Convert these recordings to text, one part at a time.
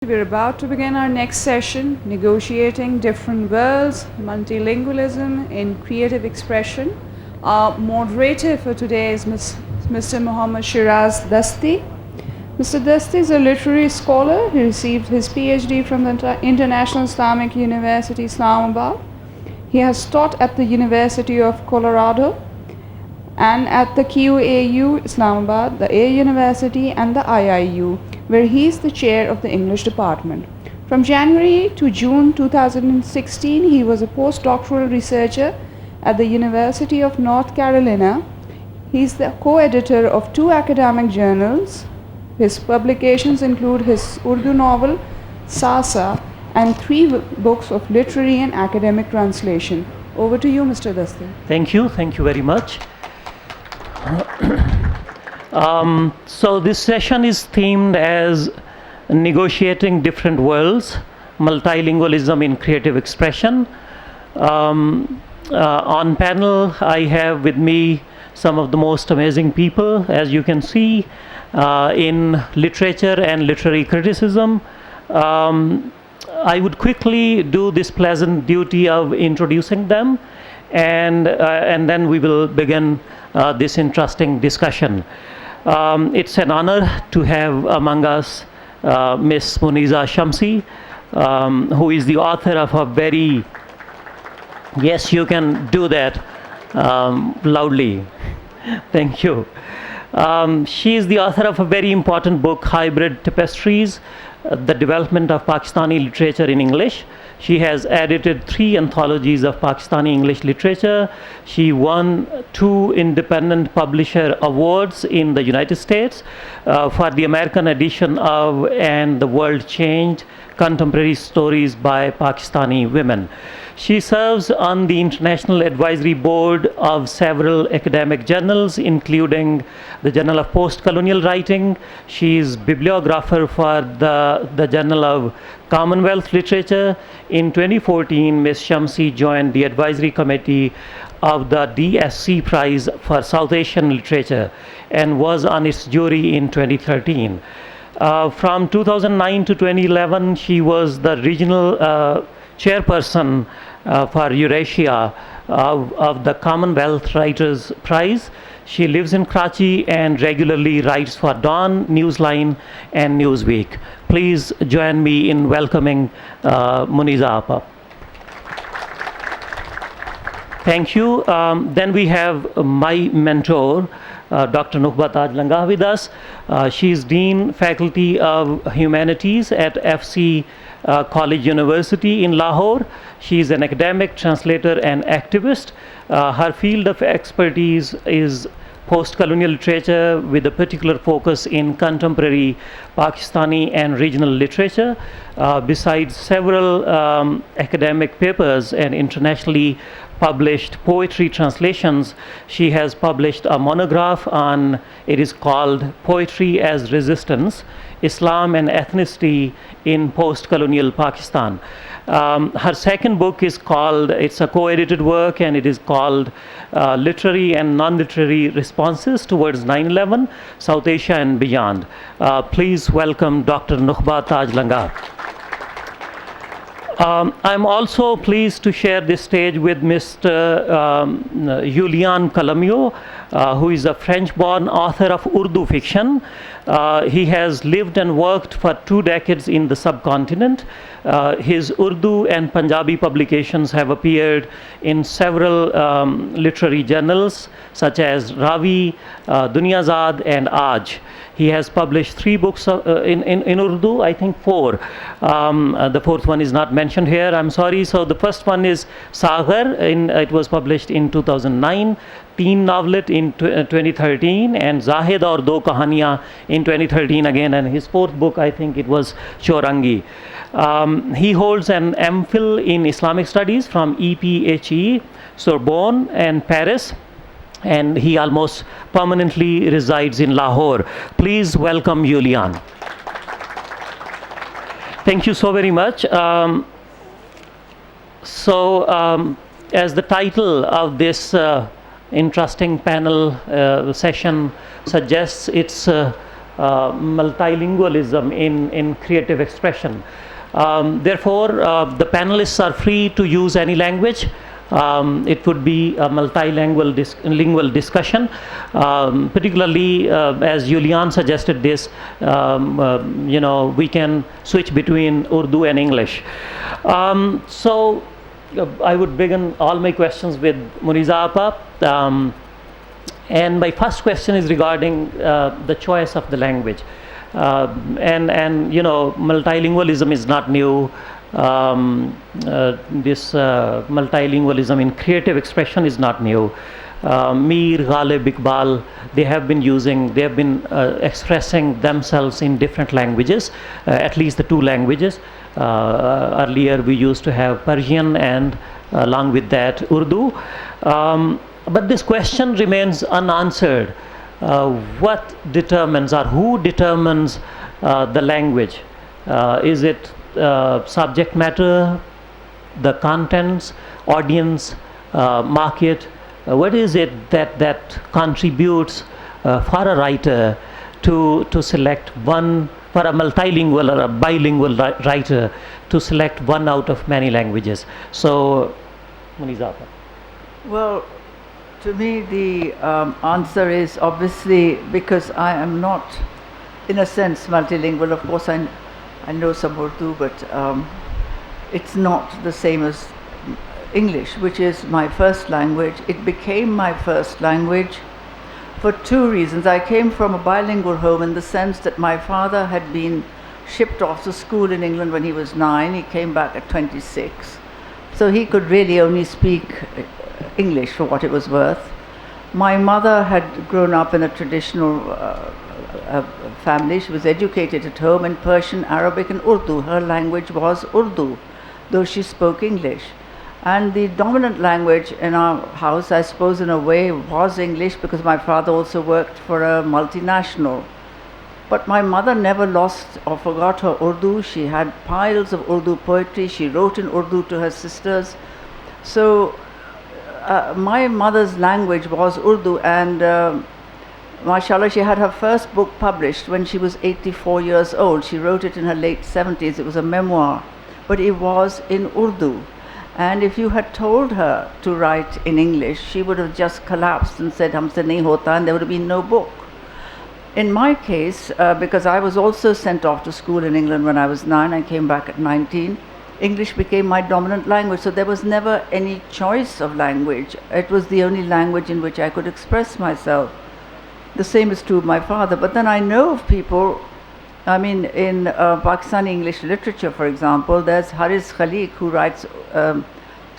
We're about to begin our next session, Negotiating Different Worlds, Multilingualism in Creative Expression. Our moderator for today is Mr. Muhammad Sheeraz Dasti. Mr. Dasti is a literary scholar. He received his PhD from the International Islamic University, Islamabad. He has taught at the University of Colorado and at the QAU Islamabad, the A University and the IIU, where he is the chair of the English department. From January to June 2016, he was a postdoctoral researcher at the University of North Carolina. He is the co-editor of 2 academic journals. His publications include his Urdu novel, Sasa, and 3 books of literary and academic translation. Over to you, Mr. Dasti. Thank you very much. So this session is themed as Negotiating Different Worlds, Multilingualism in Creative Expression. On panel, I have with me some of the most amazing people, as you can see, in literature and literary criticism. I would quickly do this pleasant duty of introducing them, and then we will begin this interesting discussion. It's an honor to have among us Miss Muneeza Shamsie, who is the author of a very, yes, you can do that loudly. Thank you. She is the author of a very important book, Hybrid Tapestries, The Development of Pakistani Literature in English. She has edited 3 anthologies of Pakistani English literature. She won 2 independent publisher awards in the United States for the American edition of And the World Changed, Contemporary Stories by Pakistani Women. She serves on the International Advisory Board of several academic journals, including the Journal of Post-Colonial Writing. She is bibliographer for the Journal of Commonwealth Literature. In 2014, Ms. Shamsie joined the advisory committee of the DSC Prize for South Asian Literature and was on its jury in 2013. From 2009 to 2011, she was the regional chairperson for Eurasia of the Commonwealth Writers' Prize. She lives in Karachi and regularly writes for Dawn, Newsline, and Newsweek. Please join me in welcoming Muneeza Appa. Thank you. Then we have my mentor, Dr. Nukhbah Langah with us. She is Dean Faculty of Humanities at FC College University in Lahore. She is an academic, translator, and activist. Her field of expertise is post-colonial literature with a particular focus in contemporary Pakistani and regional literature. Besides several academic papers and internationally published poetry translations, she has published a monograph on, it is called Poetry as Resistance, Islam and Ethnicity in Post-Colonial Pakistan. Her second book is called, it's a co-edited work, and it is called Literary and Non-Literary Responses Towards 9/11, South Asia and Beyond. Please welcome Dr. Nukhbah Langah. I'm also pleased to share this stage with Mr. Julien Columeau, who is a French-born author of Urdu fiction. He has lived and worked for 2 decades in the subcontinent. His Urdu and Punjabi publications have appeared in several literary journals such as Ravi, Dunyazad, and Aaj. He has published 3 books in Urdu, I think 4. The 4th one is not mentioned here, I'm sorry. So the first one is Sagar, it was published in 2009, Teen Novelet in 2013, and Zahid aur Do Kahaniyan in 2013 again, and his 4th book, I think it was Chourangi. He holds an MPhil in Islamic Studies from EPHE, Sorbonne, and Paris, and he almost permanently resides in Lahore. Please welcome Julien. Thank you so very much. As the title of this interesting panel session suggests, it's multilingualism in creative expression. Therefore, the panelists are free to use any language. It would be a multilingual discussion, particularly as Julien suggested this, we can switch between Urdu and English. So I would begin all my questions with Muneeza Appa. And my first question is regarding the choice of the language. And multilingualism is not new. This multilingualism in creative expression is not new. Mir, Ghalib, Iqbal, they have been expressing themselves in different languages, at least the two languages. Earlier we used to have Persian and along with that Urdu. But this question remains unanswered. What determines or who determines the language? Is it subject matter, the contents, audience, market? What is it that contributes for a writer to select one, for a multilingual or a bilingual writer to select one out of many languages? So, Muneeza. Well, to me the answer is obviously because I am not, in a sense, multilingual. Of course, I know some Urdu, but it's not the same as English, which is my first language. It became my first language for two reasons. I came from a bilingual home in the sense that my father had been shipped off to school in England when he was 9. He came back at 26. So he could really only speak English for what it was worth. My mother had grown up in a traditional family. She was educated at home in Persian, Arabic and Urdu. Her language was Urdu, though she spoke English. And the dominant language in our house, I suppose in a way, was English, because my father also worked for a multinational. But my mother never lost or forgot her Urdu. She had piles of Urdu poetry. She wrote in Urdu to her sisters. So my mother's language was Urdu, and mashallah, she had her first book published when she was 84 years old. She wrote it in her late 70s. It was a memoir, but it was in Urdu. And if you had told her to write in English, she would have just collapsed and said, "Humse nahi hota," and there would have been no book. In my case, because I was also sent off to school in England when I was 9, I came back at 19, English became my dominant language. So there was never any choice of language. It was the only language in which I could express myself. The same is true of my father. But then I know of people, I mean, in Pakistani English literature, for example, there's Haris Khaliq, who writes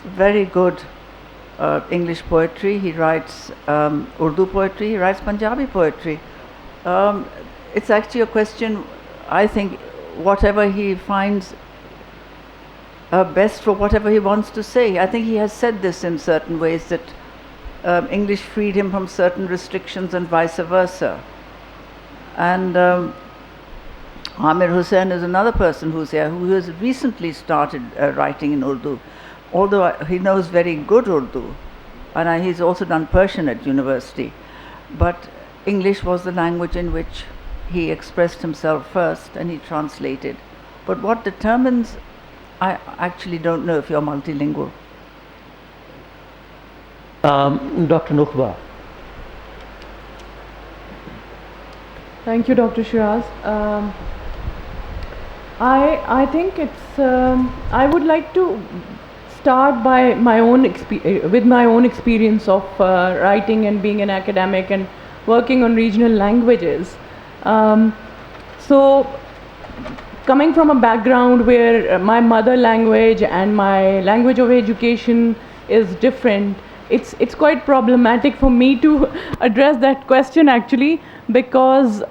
very good English poetry. He writes Urdu poetry, he writes Punjabi poetry. It's actually a question, I think, whatever he finds best for whatever he wants to say. I think he has said this in certain ways, that English freed him from certain restrictions and vice versa. And Amir Hussain is another person who's here, who has recently started writing in Urdu, although he knows very good Urdu, and he's also done Persian at university. But English was the language in which he expressed himself first, and he translated. But what determines, I actually don't know if you're multilingual. Dr. Nukhbah. Thank you, Dr. Sheeraz. I think it's. I would like to start by my own with my own experience of writing and being an academic and working on regional languages. So, coming from a background where my mother language and my language of education is different, it's quite problematic for me to address that question actually, because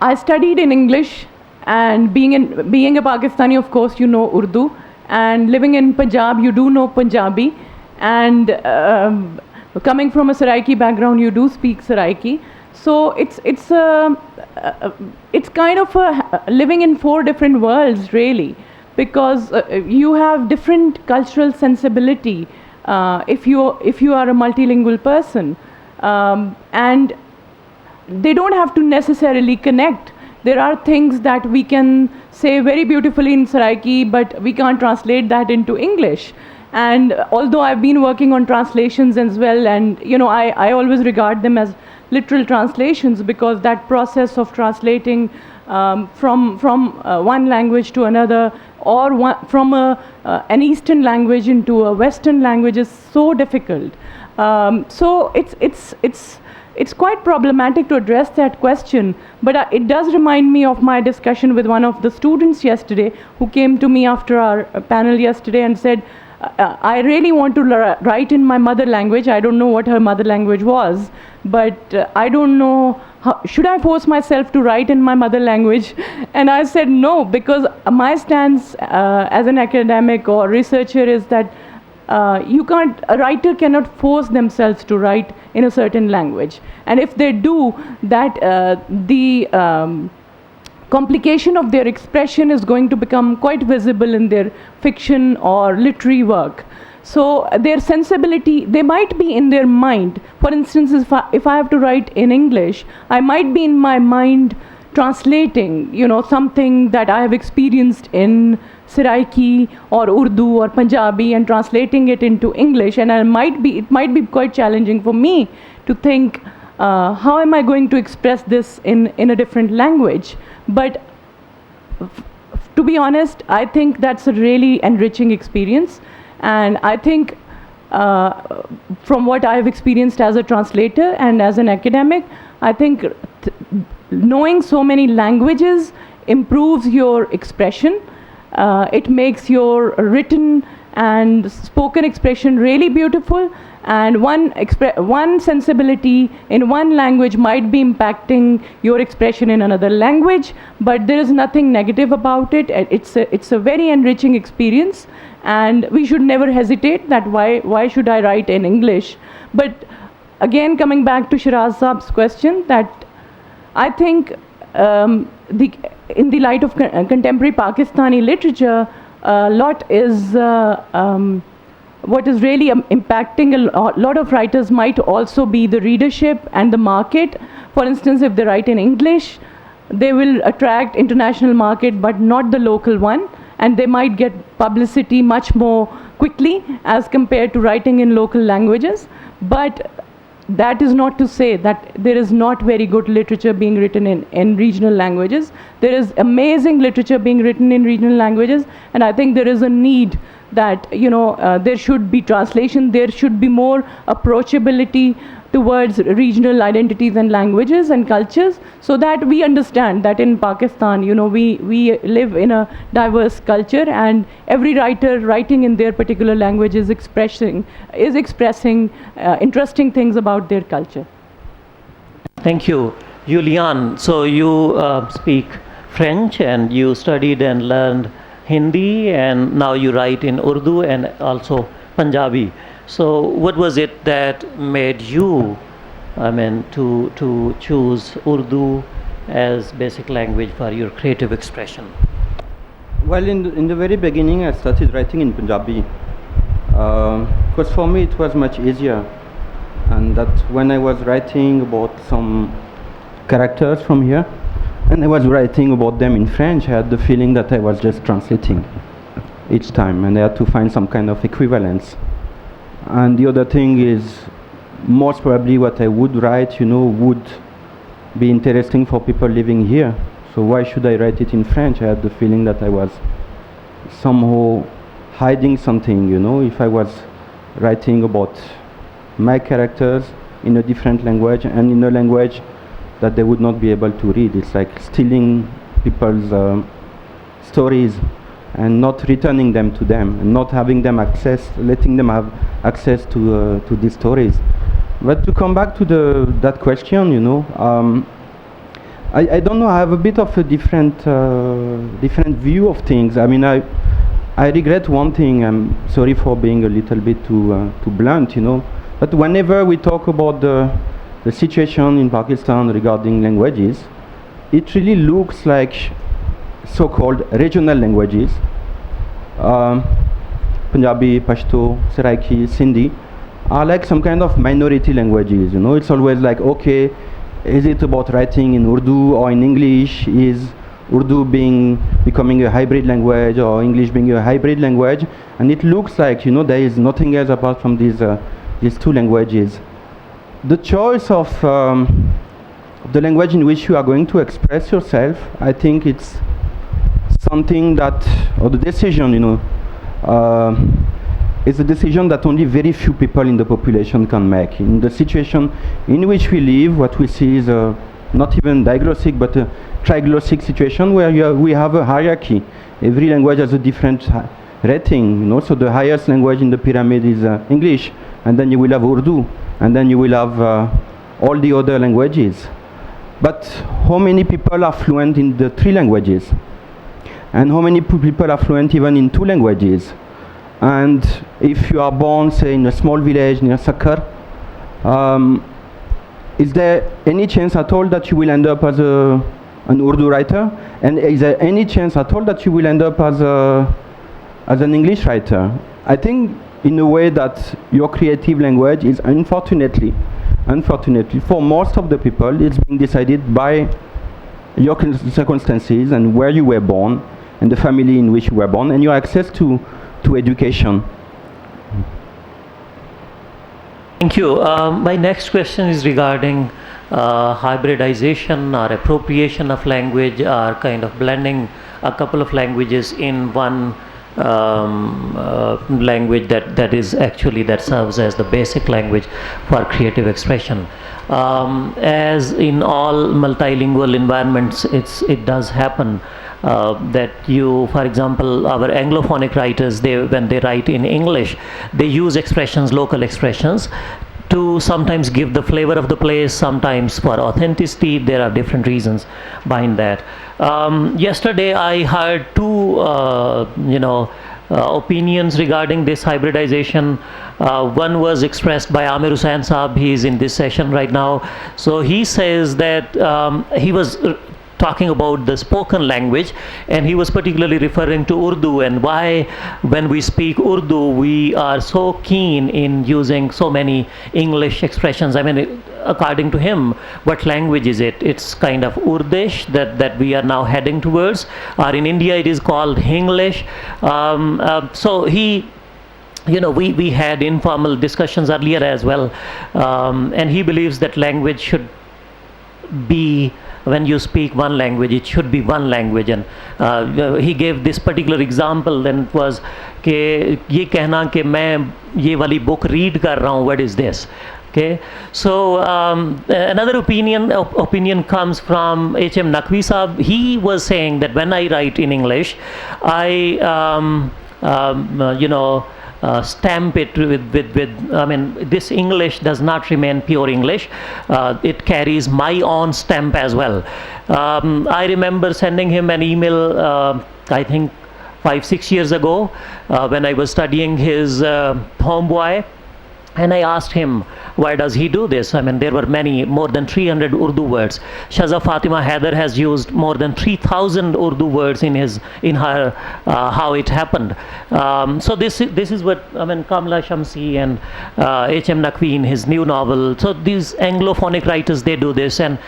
I studied in English, and being a Pakistani, of course, you know Urdu, and living in Punjab, you do know Punjabi, and coming from a Saraiki background, you do speak Saraiki. So it's kind of living in four different worlds, really, because you have different cultural sensibility if you are a multilingual person, and they don't have to necessarily connect. There are things that we can say very beautifully in Saraiki, but we can't translate that into English. And although I've been working on translations as well, and I always regard them as literal translations, because that process of translating from one language to another, or from an Eastern language into a Western language, is so difficult. So it's quite problematic to address that question, but it does remind me of my discussion with one of the students yesterday, who came to me after our panel yesterday and said, I really want to write in my mother language. I don't know what her mother language was, but I don't know, should I force myself to write in my mother language? And I said no, because my stance as an academic or researcher is that a writer cannot force themselves to write in a certain language. And if they do, that the complication of their expression is going to become quite visible in their fiction or literary work. So their sensibility, they might be in their mind. For instance, if I have to write in English, I might be in my mind translating, something that I have experienced in Saraiki or Urdu or Punjabi, and translating it into English. And it might be quite challenging for me to think, how am I going to express this in a different language? But to be honest, I think that's a really enriching experience. And I think from what I've experienced as a translator and as an academic, I think knowing so many languages improves your expression. It makes your written and spoken expression really beautiful. And one sensibility in one language might be impacting your expression in another language, but there is nothing negative about it. It's a very enriching experience, and we should never hesitate that why should I write in English? But again, coming back to Sheeraz Saab's question, that I think in the light of contemporary Pakistani literature, a lot is what is really impacting a lot of writers might also be the readership and the market. For instance, if they write in English, they will attract international market but not the local one, and they might get publicity much more quickly as compared to writing in local languages. But that is not to say that there is not very good literature being written in regional languages. There is amazing literature being written in regional languages, and I think there is a need that there should be translation, there should be more approachability towards regional identities and languages and cultures, so that we understand that in Pakistan, we live in a diverse culture, and every writer writing in their particular language is expressing interesting things about their culture. Thank you. Julien, so you speak French, and you studied and learned Hindi, and now you write in Urdu and also Punjabi. So what was it that made you, to choose Urdu as basic language for your creative expression? Well, in the very beginning, I started writing in Punjabi, because for me it was much easier, and that when I was writing about some characters from here, and I was writing about them in French, I had the feeling that I was just translating each time, and I had to find some kind of equivalence. And the other thing is, most probably what I would write, would be interesting for people living here. So why should I write it in French? I had the feeling that I was somehow hiding something, if I was writing about my characters in a different language and in a language that they would not be able to read. It's like stealing people's stories and not returning them to them, and not having them letting them have access to these stories. But to come back to that question, I don't know. I have a bit of a different view of things. I regret one thing. I'm sorry for being a little bit too blunt, But whenever we talk about the situation in Pakistan regarding languages, it really looks like so-called regional languages, Punjabi, Pashto, Saraiki, Sindhi, are like some kind of minority languages. It's always like, okay, Is it about writing in Urdu or in English? Is Urdu becoming a hybrid language, or English being a hybrid language? And it looks like, there is nothing else apart from these two languages. The choice of the language in which you are going to express yourself, I think it's something that, or the decision, is a decision that only very few people in the population can make. In the situation in which we live, what we see is not even diglossic, but a triglossic situation where we have a hierarchy. Every language has a different rating, so the highest language in the pyramid is English, and then you will have Urdu, and then you will have all the other languages. But how many people are fluent in the 3 languages? And how many people are fluent even in 2 languages? And if you are born, say, in a small village near Sakkar, is there any chance at all that you will end up as an Urdu writer? And is there any chance at all that you will end up as an English writer? I think, in a way, that your creative language is unfortunately, for most of the people, it's being decided by your circumstances and where you were born and the family in which you were born and your access to education. Thank you. My next question is regarding hybridization or appropriation of language, or kind of blending a couple of languages in one language that serves as the basic language for creative expression. As in all multilingual environments, it does happen that you, for example, our Anglophonic writers, when they write in English, they use expressions, local expressions, to sometimes give the flavor of the place, sometimes for authenticity. There are different reasons behind that. Yesterday I heard 2 opinions regarding this hybridization. One was expressed by Amir Hussain Saab. He is in this session right now. So he says that he was talking about the spoken language, and he was particularly referring to Urdu, and why when we speak Urdu we are so keen in using so many English expressions. I mean, according to him, what language is it? It's kind of Urdish that we are now heading towards, or in India it is called Hinglish. So he, we had informal discussions earlier as well, and he believes that language should be, when you speak one language, it should be one language. And he gave this particular example, and it was कि ये कहना कि मैं ये वाली book read कर रहा हूँ, what is this? Okay, so another opinion comes from H.M. Naqvi Saab. He was saying that when I write in English, I stamp it with I mean, this English does not remain pure English. It carries my own stamp as well. I remember sending him an email, I think 5-6 years ago, when I was studying his Homeboy, and I asked him, why does he do this? I mean, there were more than 300 Urdu words. Shaza Fatima Haider has used more than 3,000 Urdu words in her How It Happened. So this is what, I mean, Kamla Shamsie and H.M. Naqvi in his new novel. So these Anglophonic writers, they do this, and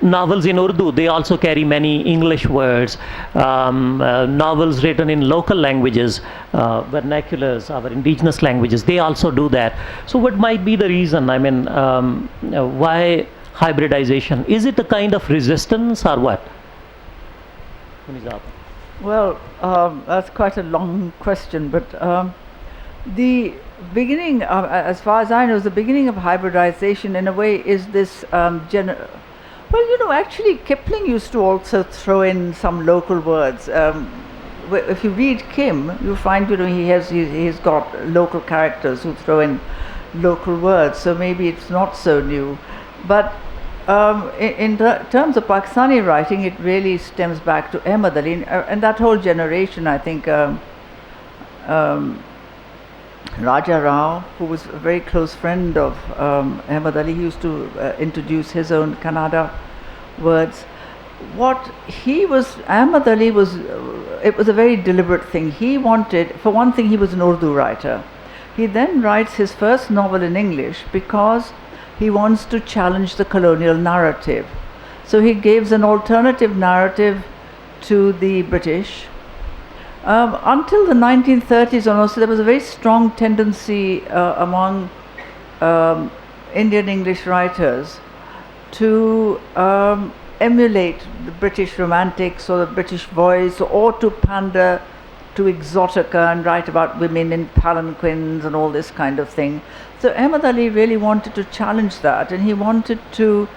novels in Urdu, they also carry many English words. Novels written in local languages, vernaculars, our indigenous languages, they also do that. So what might be the reason? I mean, why hybridization? Is it a kind of resistance or what? Well, that's quite a long question, but the beginning, as far as I know, the beginning of hybridization in a way is this well, actually Kipling used to also throw in some local words. If you read Kim, you find, he's got local characters who throw in local words, so maybe it's not so new. But in terms of Pakistani writing, it really stems back to Ahmad Ali and that whole generation. I think Raja Rao, who was a very close friend of Ahmad Ali, he used to introduce his own Kannada words. Ahmad Ali was, it was a very deliberate thing. He wanted, for one thing, he was an Urdu writer. He then writes his first novel in English because he wants to challenge the colonial narrative. So he gives an alternative narrative to the British. Until the 1930s almost, there was a very strong tendency among Indian English writers to emulate the British romantics or the British voice, or to pander to exotica and write about women in palanquins and all this kind of thing. So Ahmad Ali really wanted to challenge that, and he wanted to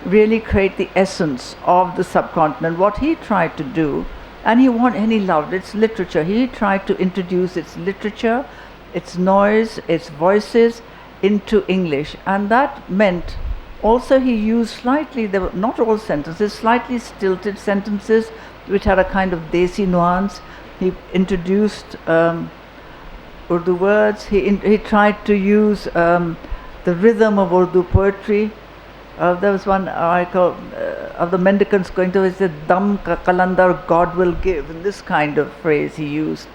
really create the essence of the subcontinent. What he tried to do, and he loved its literature. He tried to introduce its literature, its noise, its voices into English, and that meant also he used slightly, there were not all sentences, slightly stilted sentences which had a kind of Desi nuance. He introduced Urdu words. He tried to use the rhythm of Urdu poetry. There was one article of the mendicants going to, he said, "Dam ka kalandar God will give," and this kind of phrase he used.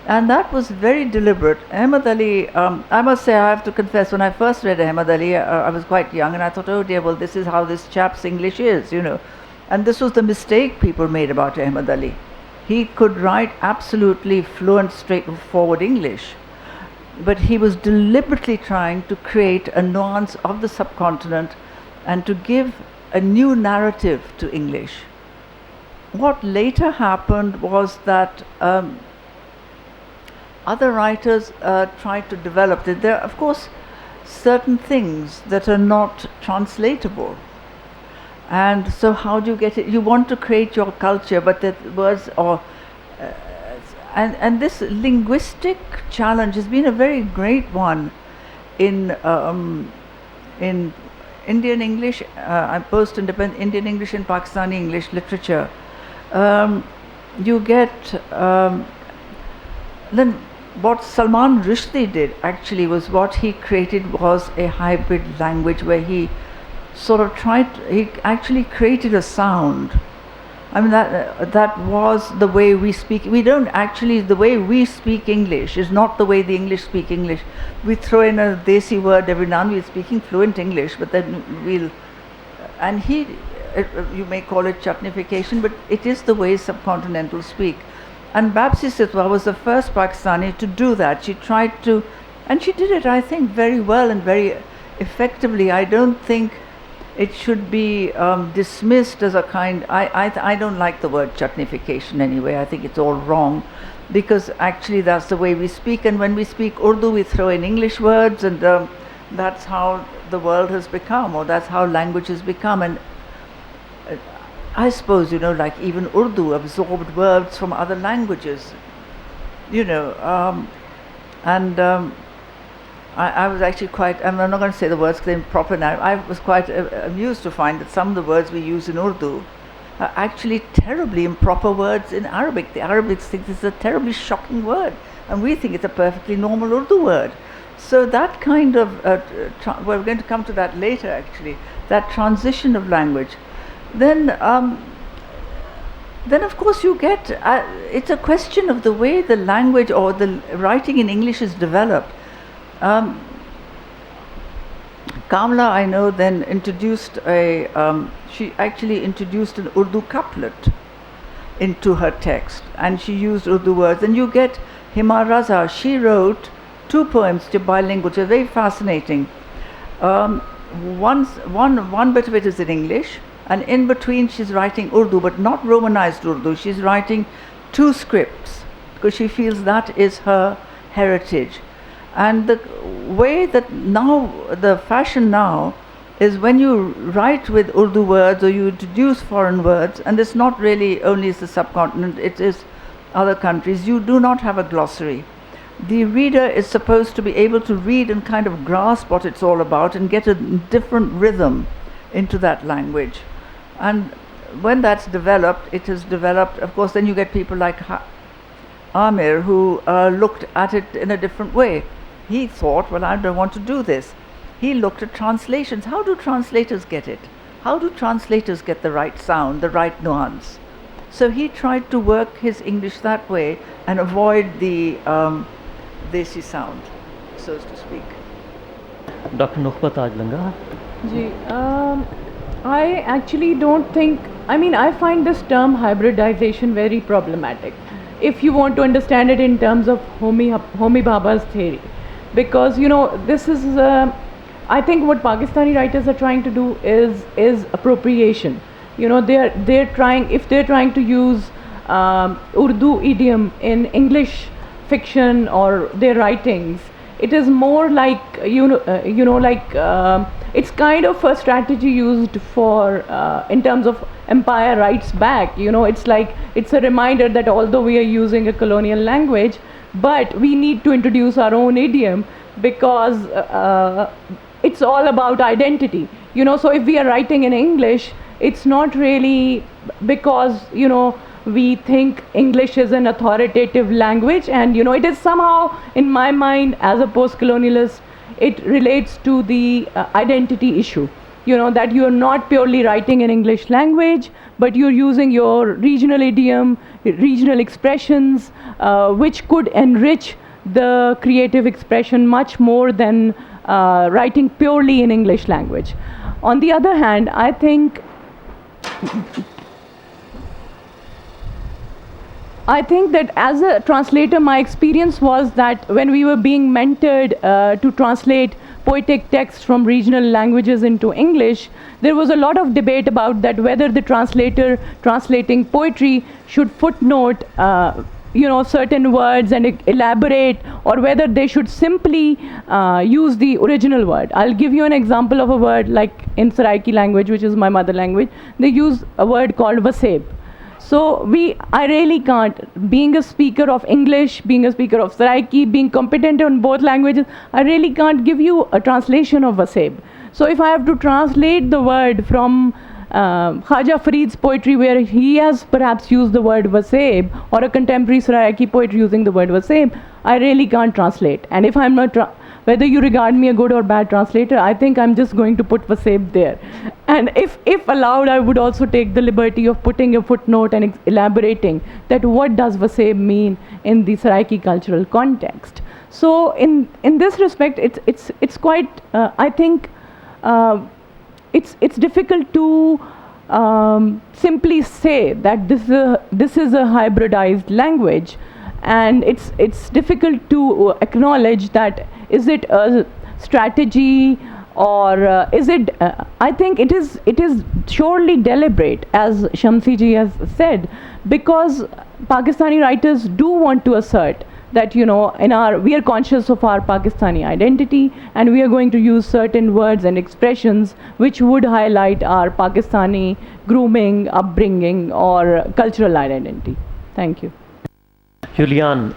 And that was very deliberate. Ahmad Ali, I must say, I have to confess, when I first read Ahmad Ali, I was quite young, and I thought, oh dear, well, this is how this chap's English is, you know. And this was the mistake people made about Ahmad Ali. He could write absolutely fluent, straightforward English, but he was deliberately trying to create a nuance of the subcontinent and to give a new narrative to English. What later happened was that other writers tried to develop it. There are, of course, certain things that are not translatable. And so how do you get it? You want to create your culture, but the words are... and this linguistic challenge has been a very great one in Indian English, post-independent Indian English and Pakistani English literature. You get... then what Salman Rushdie did actually was what he created was a hybrid language where he sort of he actually created a sound. I mean, that was the way we speak. We don't actually, the way we speak English is not the way the English speak English. We throw in a Desi word every now and then. We're speaking fluent English, but then we'll, and you may call it chutnification, but it is the way subcontinentals speak. And Babsi Sitwa was the first Pakistani to do that. She tried to, and she did it, I think, very well and very effectively. I don't think it should be dismissed as a kind... I don't like the word chutnification anyway. I think it's all wrong, because actually that's the way we speak, and when we speak Urdu we throw in English words, and that's how the world has become, or that's how language has become. And I suppose, you know, like even Urdu absorbed words from other languages, you know, I was actually quite, I'm not going to say the words because they're improper now. I was quite amused to find that some of the words we use in Urdu are actually terribly improper words in Arabic. The Arabics think this is a terribly shocking word, and we think it's a perfectly normal Urdu word. So that kind of, we're going to come to that later actually, that transition of language. Then of course you get, it's a question of the way the language or the writing in English is developed. Kamla, I know, then introduced she actually introduced an Urdu couplet into her text, and she used Urdu words. And you get Hima Raza, she wrote 2 poems to bilingual, which are very fascinating. One bit of it is in English, and in between she's writing Urdu, but not Romanized Urdu. She's writing 2 scripts, because she feels that is her heritage. And the way that now, the fashion now, is when you write with Urdu words or you introduce foreign words, and it's not really only the subcontinent, it is other countries, you do not have a glossary. The reader is supposed to be able to read and kind of grasp what it's all about and get a different rhythm into that language. And when that's developed, it has developed, of course, then you get people like Amir, who looked at it in a different way. He thought, well, I don't want to do this. He looked at translations. How do translators get it? How do translators get the right sound, the right nuance? So he tried to work his English that way and avoid the Desi sound, so to speak. Dr. Nukhbah Langah. Ji, I actually don't think, I mean, I find this term hybridization very problematic if you want to understand it in terms of Homi Bhabha's theory. Because, you know, this is, I think what Pakistani writers are trying to do is appropriation. You know, they're trying, if they're trying to use Urdu idiom in English fiction or their writings, it is more like it's kind of a strategy used for in terms of empire writes back. You know, it's like it's a reminder that although we are using a colonial language, but we need to introduce our own idiom because it's all about identity. You know, so if we are writing in English, it's not really because, you know, we think English is an authoritative language, and you know, it is somehow, in my mind, as a post-colonialist, it relates to the identity issue. You know, that you're not purely writing in English language, but you're using your regional idiom, regional expressions, which could enrich the creative expression much more than writing purely in English language. On the other hand, I think that as a translator, my experience was that when we were being mentored to translate poetic texts from regional languages into English, there was a lot of debate about that whether the translator translating poetry should footnote certain words and elaborate, or whether they should simply use the original word. I'll give you an example of a word like in Saraiki language, which is my mother language. They use a word called waseb. So I really can't, being a speaker of English, being a speaker of Saraiki, being competent in both languages, I really can't give you a translation of waseb. So if I have to translate the word from Khaja Farid's poetry, where he has perhaps used the word waseb, or a contemporary Saraiki poet using the word waseb, I really can't translate. And if I'm not, whether you regard me a good or bad translator, I think I'm just going to put waseb there. And if allowed, I would also take the liberty of putting a footnote and elaborating that what does waseb mean in the Saraiki cultural context. So in this respect, it's quite, I think, it's difficult to simply say that this is a hybridized language, and it's difficult to acknowledge that is it a strategy or is it? I think it is surely deliberate, as Shamsie ji has said, because Pakistani writers do want to assert that, you know, we are conscious of our Pakistani identity, and we are going to use certain words and expressions which would highlight our Pakistani grooming, upbringing or cultural identity. Thank you. Julien,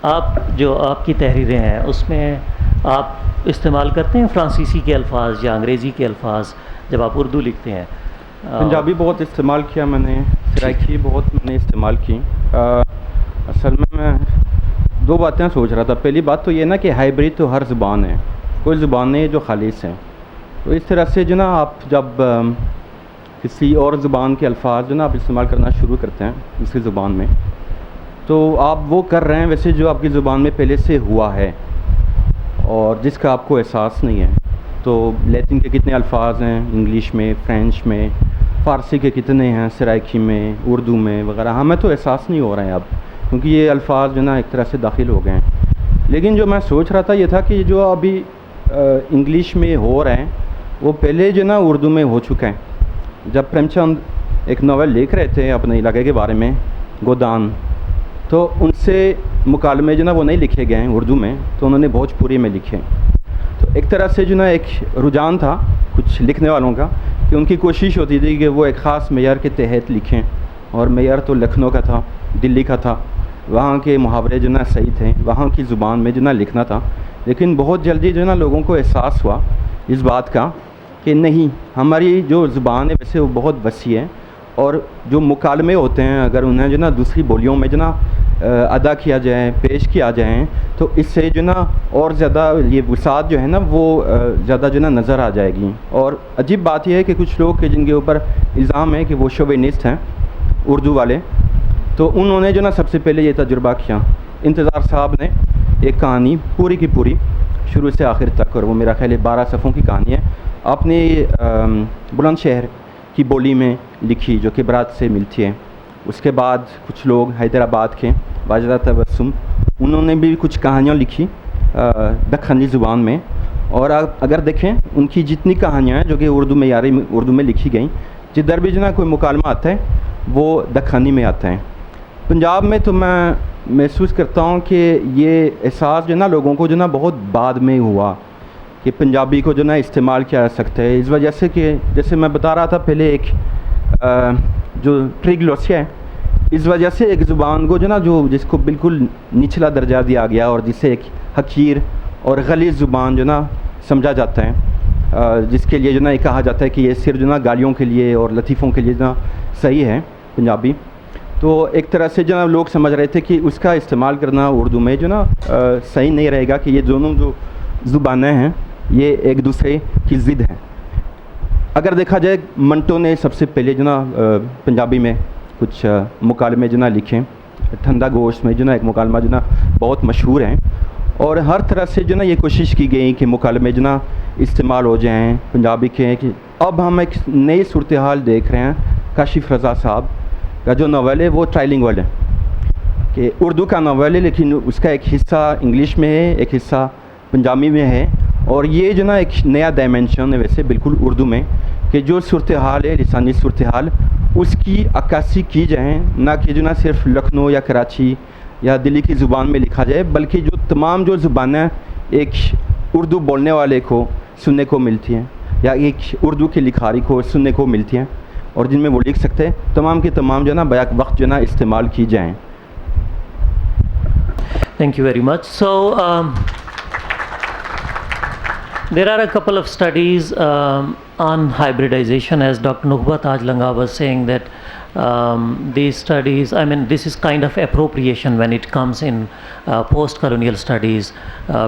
जो आपकी तहरीरें हैं उसमें आप इस्तेमाल करते हैं फ्रांसीसी के अल्फाज या अंग्रेज़ी के अल्फाज जब आप उर्दू लिखते हैं? पंजाबी बहुत इस्तेमाल किया मैंने, सराइकी बहुत मैंने इस्तेमाल की। असल में मैं दो बातें सोच रहा था। पहली बात तो ये ना कि हाइब्रिड तो हर ज़ुबान है, कोई ज़ुबान नहीं है जो खालिस है। तो इस तरह से जो ना आप जब किसी और ज़ुबान के अल्फाज जो ना आप इस्तेमाल करना शुरू करते हैं दूसरी ज़ुबान में, तो आप वो कर रहे हैं वैसे जो आपकी ज़ुबान में पहले से हुआ है और जिसका आपको एहसास नहीं है। तो लैटिन के कितने अल्फाज हैं इंग्लिश में, फ्रेंच में, फ़ारसी के कितने हैं सराइकी में, उर्दू में वगैरह, हमें तो एहसास नहीं हो रहे हैं अब, क्योंकि ये अल्फाज जो ना एक तरह से दाखिल हो गए हैं। लेकिन जो मैं सोच रहा था ये था कि जो अभी इंग्लिश में हो रहे हैं वो पहले जो ना उर्दू में हो चुके हैं। जब प्रेमचंद एक नावल लिख रहे थे अपने इलाके के बारे में, गोदान, तो उनसे मुकालमे जो ना वो नहीं लिखे गए हैं उर्दू में, तो उन्होंने भोजपुरी में लिखे। तो एक तरह से जो ना एक रुझान था कुछ लिखने वालों का कि उनकी कोशिश होती थी कि वो एक ख़ास मेयार के तहत लिखें, और मेयार तो लखनऊ का था, दिल्ली का था, वहाँ के मुहावरे जो ना सही थे, वहाँ की ज़ुबान में जो ना लिखना था। लेकिन बहुत जल्दी जो ना लोगों को एहसास हुआ इस बात का कि नहीं, हमारी जो ज़ुबान है वैसे वो बहुत वसी है, और जो मुकालमे होते हैं अगर उन्हें जो ना दूसरी बोलियों में जो ना अदा किया जाए, पेश किया जाए, तो इससे जो ना और ज़्यादा ये वसात जो है ना वो ज़्यादा जो ना नज़र आ जाएगी। और अजीब बात यह है कि कुछ लोग के जिनके ऊपर इल्ज़ाम है कि वो शोविनिस्ट हैं उर्दू वाले, तो उन्होंने जो ना सबसे पहले ये तजुर्बा किया। इंतज़ार साहब ने एक कहानी पूरी की पूरी शुरू से आखिर तक, और वो मेरा ख्याल है 12 सफ़ों की कहानी है, आपने बुलंदशहर की बोली में लिखी जो कि बरात से मिलती है। उसके बाद कुछ लोग हैदराबाद के वाजदा तबस्सुम, उन्होंने भी कुछ कहानियाँ लिखी दक्खनी ज़ुबान में, और आप अगर देखें उनकी जितनी कहानियाँ हैं जो कि उर्दू में यारी उर्दू में लिखी गई, जिधर भी जो ना कोई मुकालमा आता है वो दक्खनी में आता है। पंजाब में तो मैं महसूस करता हूँ कि ये एहसास जो ना लोगों को जो ना बहुत बाद में हुआ कि पंजाबी को जो ना इस्तेमाल किया जा सकता है, इस वजह से कि जैसे मैं बता रहा था पहले एक जो ट्रिग्लोसिया है, इस वजह से एक ज़ुबान को जो ना जो जिसको बिल्कुल निचला दर्जा दिया गया और जिसे एक हकीर और गलीज़ ज़ुबान जो ना समझा जाता है, जिसके लिए जो ना ये कहा जाता है कि ये सिर्फ जो ना गालियों के लिए और लतीफ़ों के लिए जो ना सही है पंजाबी। तो एक तरह से जो ना लोग समझ रहे थे कि उसका इस्तेमाल करना उर्दू में जो ना सही नहीं रहेगा, कि ये दोनों जो ज़ुबानें हैं ये एक दूसरे की ज़िद हैं। अगर देखा जाए मंटो ने सबसे पहले जो ना पंजाबी में कुछ मुकालमे जो ना लिखे, ठंडा गोश्त में जो ना एक मुकालमा जो ना बहुत मशहूर हैं, और हर तरह से जो ना ये कोशिश की गई कि मुकालमे जो ना इस्तेमाल हो जाएं पंजाबी के। कि अब हम एक नई सूरत हाल देख रहे हैं, काशिफ रज़ा साहब का जो नावल है वो ट्राइलिंगुअल है, कि उर्दू का नावल है लेकिन उसका एक हिस्सा इंग्लिश में है, एक हिस्सा पंजाबी में है, और ये जो ना एक नया डायमेंशन है वैसे बिल्कुल उर्दू में, कि जो सूरत हाल है लिसानी सूरत हाल उसकी अक्कासी की जाए, ना कि जो ना सिर्फ लखनऊ या कराची या दिल्ली की ज़ुबान में लिखा जाए, बल्कि जो तमाम जो ज़ुबानें एक उर्दू बोलने वाले को सुनने को मिलती हैं या एक उर्दू की लिखारी को सुनने को मिलती हैं और जिनमें वो लिख सकते हैं, तमाम के तमाम जो ना बैक वक्त जो ना इस्तेमाल की जाएँ। Thank you very much. So there are a couple of studies on hybridization, as Dr. Nukhbah Langah was saying, that these studies, I mean, this is kind of appropriation when it comes in post-colonial studies,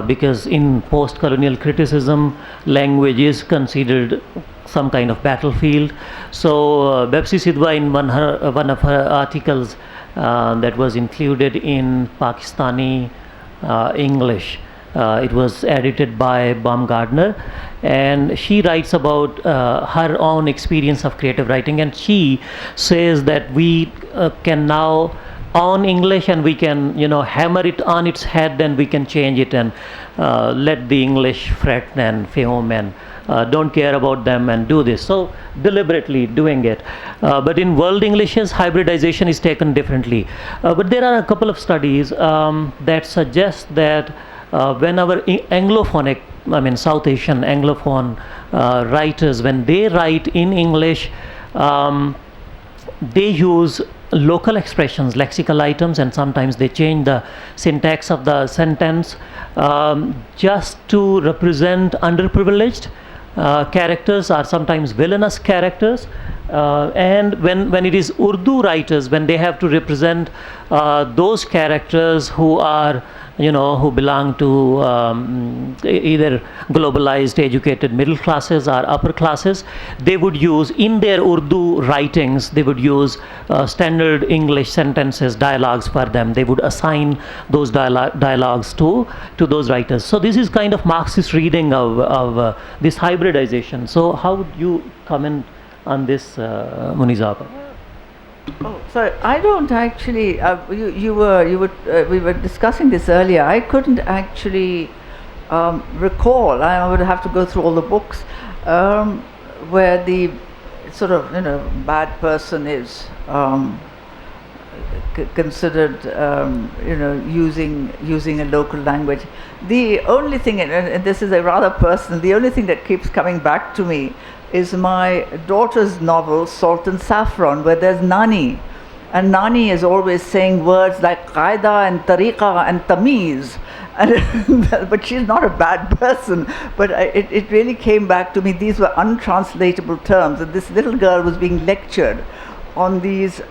because in post-colonial criticism, language is considered some kind of battlefield. So Bepsi Sidhwa, in one of her articles that was included in Pakistani English, it was edited by Baumgardner, and she writes about her own experience of creative writing, and she says that we can now own English and we can, you know, hammer it on its head, and we can change it and let the English fret and fume and don't care about them and do this. So deliberately doing it. But in world Englishes, hybridization is taken differently. But there are a couple of studies that suggest that when our Anglophonic, I mean South Asian Anglophone writers, when they write in English, they use local expressions, lexical items, and sometimes they change the syntax of the sentence just to represent underprivileged characters or sometimes villainous characters. And when it is Urdu writers, when they have to represent those characters who are, you know, who belong to either globalized, educated middle classes or upper classes, they would use, in their Urdu writings, they would use standard English sentences, dialogues for them. They would assign those dialogues to those writers. So this is kind of Marxist reading of this hybridization. So how would you comment on this, Muneeza? Oh, sorry, I don't actually. We were discussing this earlier. I couldn't actually recall. I would have to go through all the books where the sort of, you know, bad person is considered, you know, using a local language. The only thing, and this is a rather personal, the only thing that keeps coming back to me is my daughter's novel Salt and Saffron, where there's Nani, and Nani is always saying words like qaida and tariqa and tamiz, and but she's not a bad person, but it really came back to me, these were untranslatable terms, and this little girl was being lectured on these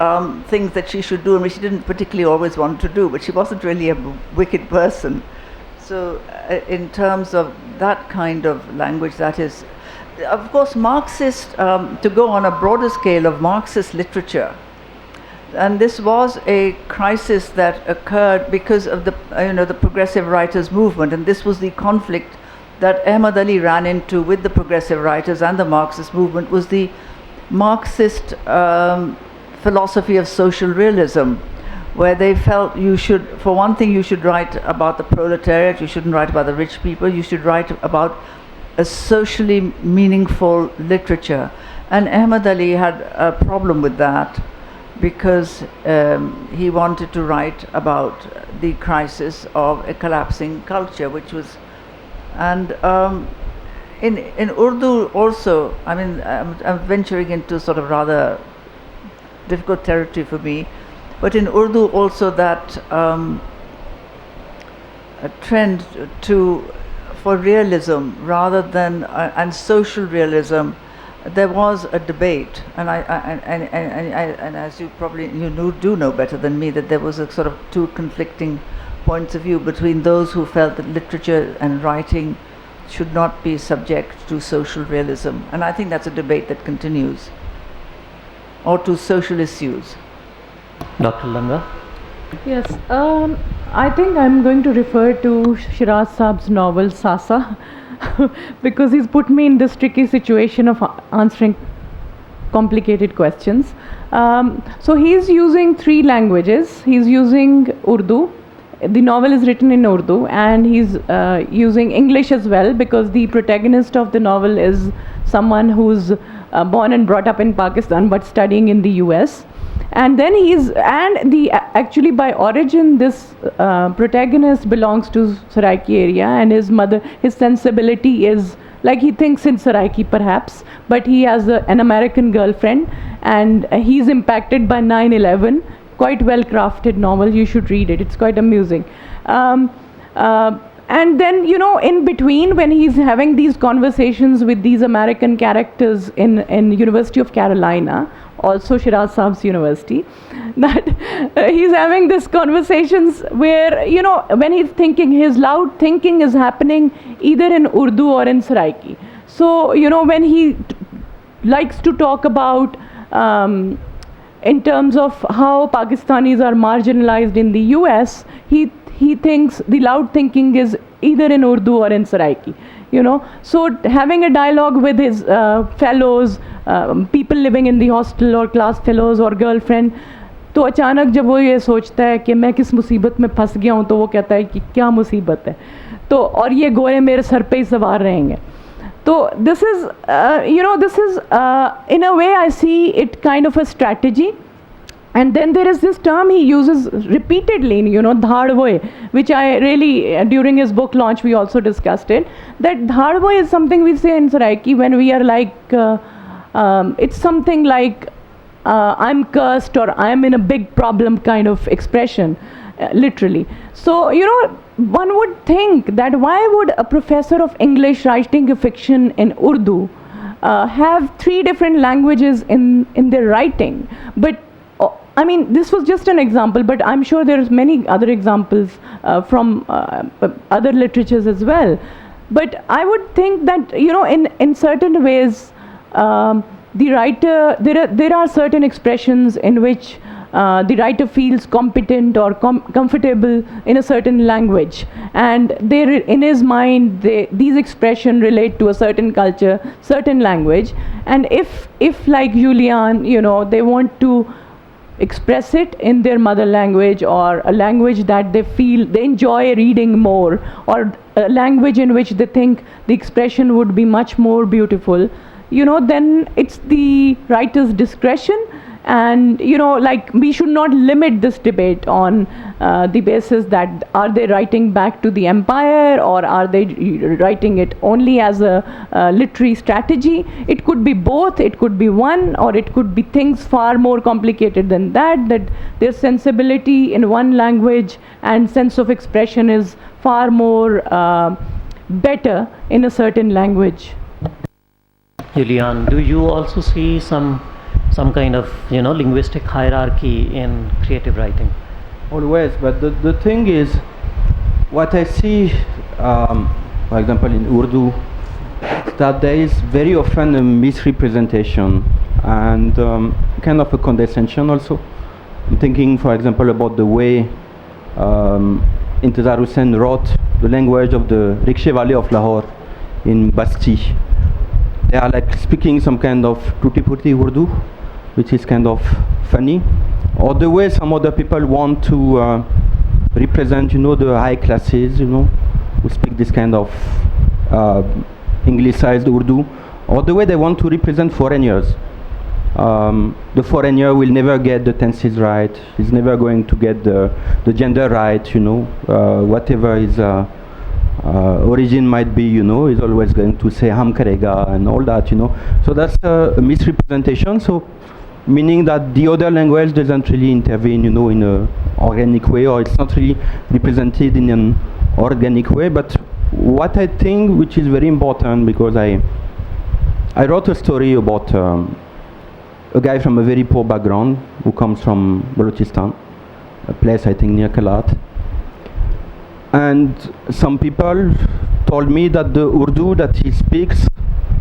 things that she should do, and which she didn't particularly always want to do, but she wasn't really a wicked person. So in terms of that kind of language, that is, of course, Marxist, to go on a broader scale of Marxist literature, and this was a crisis that occurred because of the, you know, the progressive writers movement, and this was the conflict that Ahmad Ali ran into with the progressive writers and the Marxist movement was the Marxist philosophy of social realism, where they felt you should, for one thing, you should write about the proletariat, you shouldn't write about the rich people, you should write about a socially meaningful literature. And Ahmad Ali had a problem with that, because he wanted to write about the crisis of a collapsing culture, which was, and in Urdu also, I mean, I'm venturing into sort of rather difficult territory for me, but in Urdu also that a trend for realism rather than and social realism. There was a debate, and and as you probably do know better than me, that there was a sort of two conflicting points of view between those who felt that literature and writing should not be subject to social realism, and I think that's a debate that continues, or to social issues. Dr. Langah? Yes, I think I'm going to refer to Sheeraz Saab's novel Sasa, because he's put me in this tricky situation of answering complicated questions. So he's using 3 languages. He's using Urdu. The novel is written in Urdu, and he's using English as well, because the protagonist of the novel is someone who's born and brought up in Pakistan but studying in the US. And then actually by origin, this protagonist belongs to Saraiki area, and his sensibility is like, he thinks in Saraiki perhaps, but he has an American girlfriend, and he's impacted by 9/11. Quite well crafted novel, you should read it, it's quite amusing. And then, in between, when he's having these conversations with these American characters in University of Carolina, also Sheeraz Saab's university, that he's having these conversations where, when he's thinking, his loud thinking is happening either in Urdu or in Saraiki. So, when he likes to talk about, in terms of how Pakistanis are marginalized in the US, he thinks the loud thinking is either in Urdu or in Saraiki. So having a dialogue with his fellows, people living in the hostel or class fellows or girlfriend, तो अचानक जब वो ये सोचता है कि मैं किस मुसीबत में फंस गया हूँ, तो वो कहता है कि क्या मुसीबत है, तो और ये गोरे मेरे सर पे ही सवार रहेंगे. So this is, in a way I see it kind of a strategy. And then there is this term he uses repeatedly, dhadvoy, which I really, during his book launch, we also discussed it. That dhadvoy is something we say in Saraiki when we are like, it's something like, I'm cursed or I'm in a big problem kind of expression, literally. So, one would think that why would a professor of English writing a fiction in Urdu have 3 different languages in their writing? But I mean, this was just an example, but I'm sure there's many other examples from other literatures as well. But I would think that, in certain ways, the writer, there are certain expressions in which the writer feels competent or comfortable in a certain language, and in his mind these expressions relate to a certain culture, certain language, and if like Julien, they want to express it in their mother language, or a language that they feel they enjoy reading more, or a language in which they think the expression would be much more beautiful, then it's the writer's discretion. And like, we should not limit this debate on the basis that are they writing back to the empire, or are they writing it only as a literary strategy. It could be both, it could be one, or it could be things far more complicated than that their sensibility in one language and sense of expression is far more better in a certain language. Julien, do you also see some kind of linguistic hierarchy in creative writing? Always, but the thing is, what I see, for example, in Urdu, that there is very often a misrepresentation and kind of a condescension also. I'm thinking, for example, about the way Intezar Hussain wrote the language of the Rickshaw Valley of Lahore. in Dasti. They are like speaking some kind of tutti-frutti Urdu, which is kind of funny. Or the way some other people want to represent, you know, the high classes, you know, who speak this kind of Anglicized Urdu, or the way they want to represent foreigners. The foreigner will never get the tenses right. He's never going to get the gender right, you know, whatever his origin might be, you know, he's always going to say ham karega and all that, you know. So that's a misrepresentation. So meaning that the other language doesn't really intervene, you know, in an organic way, or it's not really represented in an organic way. But what I think, which is very important, because I wrote a story about a guy from a very poor background who comes from Balochistan, a place I think near Kalat. And some people told me that the Urdu that he speaks,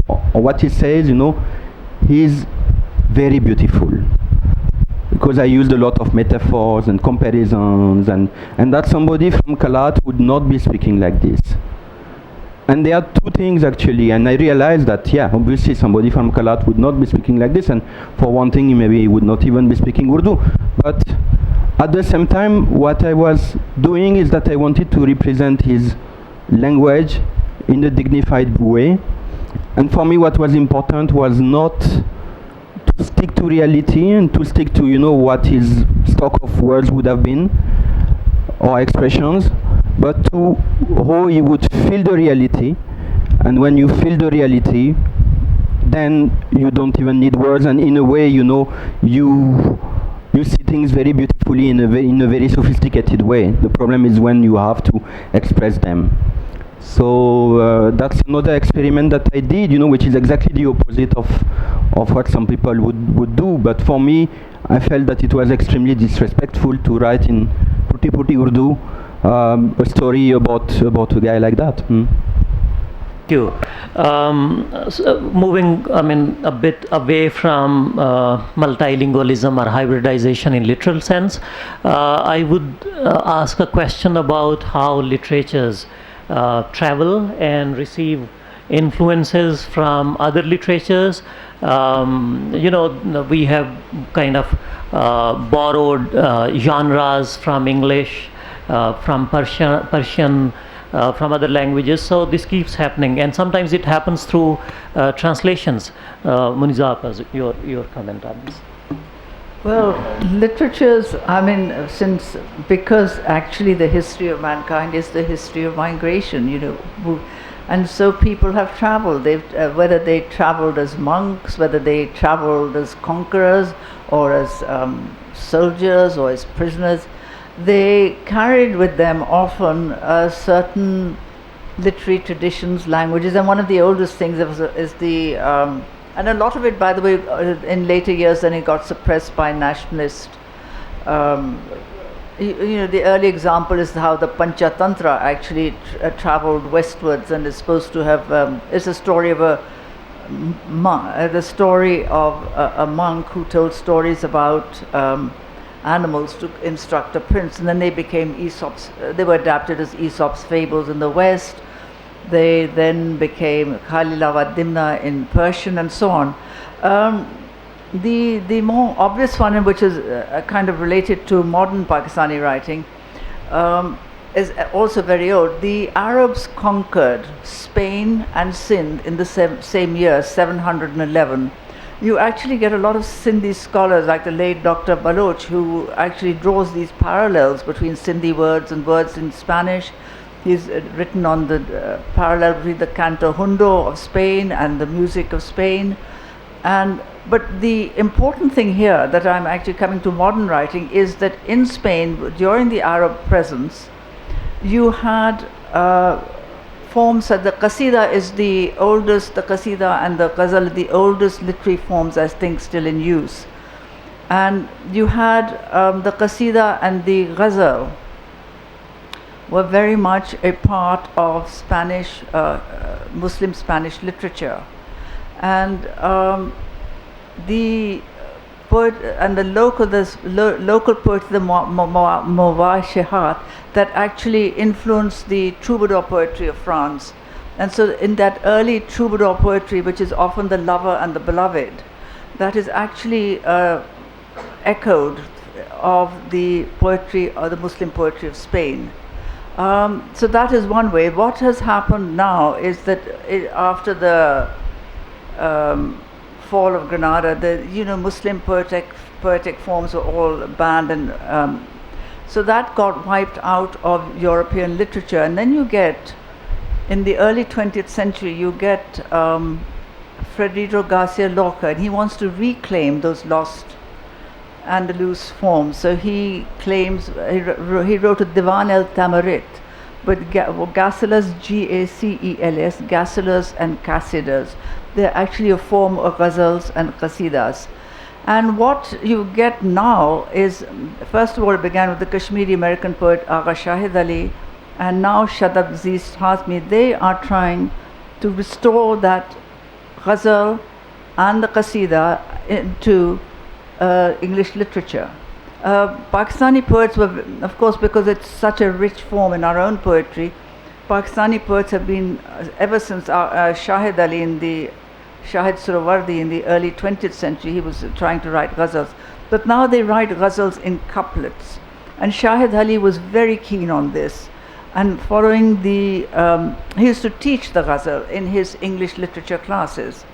or what he says, you know, is very beautiful. Because I used a lot of metaphors and comparisons, and that somebody from Kalat would not be speaking like this. And there are two things actually, and I realized that, yeah, obviously somebody from Kalat would not be speaking like this, and for one thing, maybe he would not even be speaking Urdu. But at the same time, what I was doing is that I wanted to represent his language in a dignified way. And for me, what was important was not to stick to reality and to stick to, you know, what his stock of words would have been, or expressions, but to how he would feel the reality. And when you feel the reality, then you don't even need words, and in a way, you know, you see things very beautifully in a very sophisticated way. The problem is when you have to express them. So that's another experiment that I did, you know, which is exactly the opposite of what some people would do. But for me, I felt that it was extremely disrespectful to write in Putti Urdu a story about a guy like that. Thank you. So moving, I mean, a bit away from multilingualism or hybridization in literal sense, I would ask a question about how literatures travel and receive influences from other literatures. You know, we have kind of borrowed genres from English, from Persian, from other languages. So this keeps happening, and sometimes it happens through translations. Muneeza, your comment on this? Well, literatures, I mean, because actually the history of mankind is the history of migration, you know, and so people have traveled. Whether they traveled as monks, whether they traveled as conquerors, or as soldiers, or as prisoners, they carried with them often certain literary traditions, languages, and one of the oldest things is the and a lot of it, by the way, in later years, then it got suppressed by nationalists. You know, the early example is how the Panchatantra actually traveled westwards, and is supposed to have. It's a story of a monk who told stories about animals to instruct a prince, and then they became Aesop's. They were adapted as Aesop's fables in the West. They then became Khalila wa Dimna in Persian, and so on. The more obvious one, which is kind of related to modern Pakistani writing, is also very old. The Arabs conquered Spain and Sindh in the same year, 711. You actually get a lot of Sindhi scholars, like the late Dr. Baloch, who actually draws these parallels between Sindhi words and words in Spanish. He's written on the parallel between the canto hundo of Spain and the music of Spain. But the important thing here that I'm actually coming to modern writing is that in Spain, during the Arab presence, you had forms that the qasida is the oldest, the qasida and the ghazal are the oldest literary forms, I think, still in use. And you had the qasida and the ghazal were very much a part of Spanish, Muslim Spanish literature. And the poet and the local poetry, the Mawashihat, that actually influenced the troubadour poetry of France. And so in that early troubadour poetry, which is often the lover and the beloved, that is actually echoed of the poetry or the Muslim poetry of Spain. So that is one way. What has happened now is that after the fall of Granada, the Muslim poetic forms were all banned, and so that got wiped out of European literature. And then you get, in the early 20th century, you get Federico Garcia Lorca, and he wants to reclaim those lost Andalus forms. So he claims, he wrote a Divan el Tamarit, but Gacelas, G-A-C-E-L-S, Gacelas and Casidas, they're actually a form of ghazals and qasidas. And what you get now is, first of all, it began with the Kashmiri American poet Agha Shahid Ali, and now Shadab Aziz Hazmi. They are trying to restore that ghazal and the qasida into English literature. Pakistani poets were, of course, because it's such a rich form in our own poetry, Pakistani poets have been, ever since Shahid Ali in the Shahid Surawardi in the early 20th century, he was trying to write ghazals. But now they write ghazals in couplets. And Shahid Ali was very keen on this. And following the, he used to teach the ghazal in his English literature classes.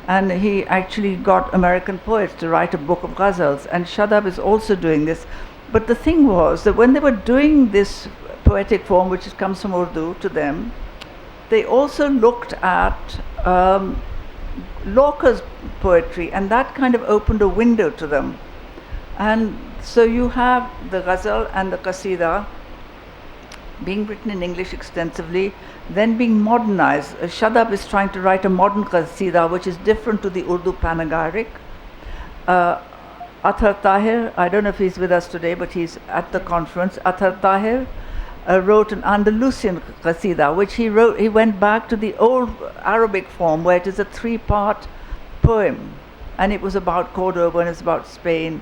And he actually got American poets to write a book of ghazals. And Shadab is also doing this. But the thing was that when they were doing this poetic form, which comes from Urdu to them, they also looked at Lorca's poetry, and that kind of opened a window to them. And so you have the ghazal and the qasida being written in English extensively, then being modernized. Shadab is trying to write a modern qasida which is different to the Urdu panegyric. Athar Tahir, I don't know if he's with us today, but he's at the conference. Athar Tahir wrote an Andalusian qasida, which he went back to the old Arabic form where it is a 3-part poem, and it was about Cordoba and it's about Spain,